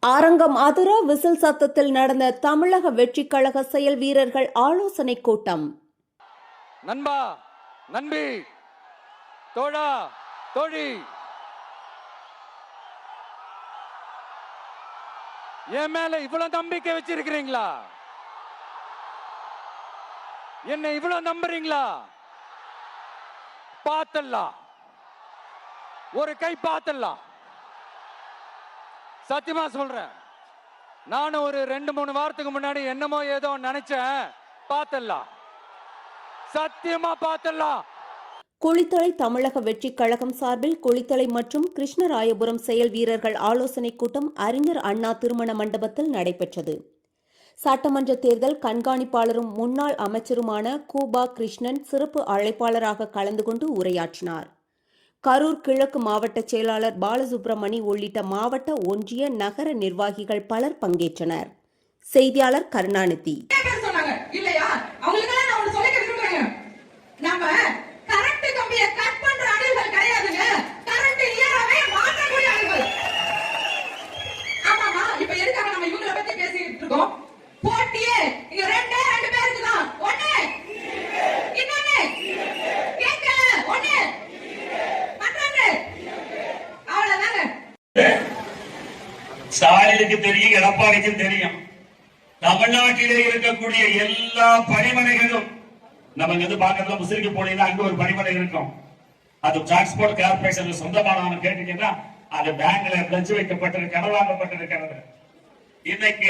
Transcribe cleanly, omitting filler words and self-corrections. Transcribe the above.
அரங்கம் அதிர விசில் சத்தத்தில் நடந்த தமிழக வெற்றிக் கழக செயல் வீரர்கள் ஆலோசனை கூட்டம். நண்பா, நண்பி, தோழா, தோழி, என் மேல இவ்வளவு நம்பிக்கை வச்சிருக்கிறீங்களா? என்னை இவ்வளவு நம்புறீங்களா? பார்த்தலாம், ஒரு கை பார்த்தலாம். சத்தியமா சொல்றேன், நானும் ஒரு 2-3 வாரத்துக்கு முன்னாடி என்னமோ ஏதோ நினைச்சேன். பார்த்தலாம், சத்தியமா பார்த்தலாம். குளித்தலை தமிழக வெற்றிக் கழகம் சார்பில் குளித்தலை மற்றும் கிருஷ்ணராயபுரம் செயல் வீரர்கள் ஆலோசனை கூட்டம் அறிஞர் அண்ணா திருமண மண்டபத்தில் நடைபெற்றது. சட்டமன்ற தேர்தல் கண்காணிப்பாளரும் முன்னாள் அமைச்சருமான கூபா கிருஷ்ணன் சிறப்பு அழைப்பாளராக கலந்து கொண்டு உரையாற்றினார். கரூர் கிழக்கு மாவட்ட செயலாளர் பாலசுப்ரமணி உள்ளிட்ட மாவட்ட, ஒன்றிய, நகர நிர்வாகிகள் பலர் பங்கேற்றனர். செய்தியாளர் கருணாநிதி. ஸ்டாலினுக்கு தெரியும், எடப்பாடிக்கு தெரியும். தமிழ்நாட்டிலே இருக்கக்கூடிய எல்லா பணிமனைகளும் நமக்கு பாக்கிறதுல முசிறிக்கு போனீங்கன்னா அங்க ஒரு பணிமனை இருக்கும். அது டிரான்ஸ்போர்ட் கார்பரேஷன் சொந்தமானவங்க கேட்டீங்கன்னா அது பேங்க்ல பிளஞ்சு வைக்கப்பட்டிருக்கிறது, வாங்கப்பட்டிருக்கிறது. இன்னைக்கு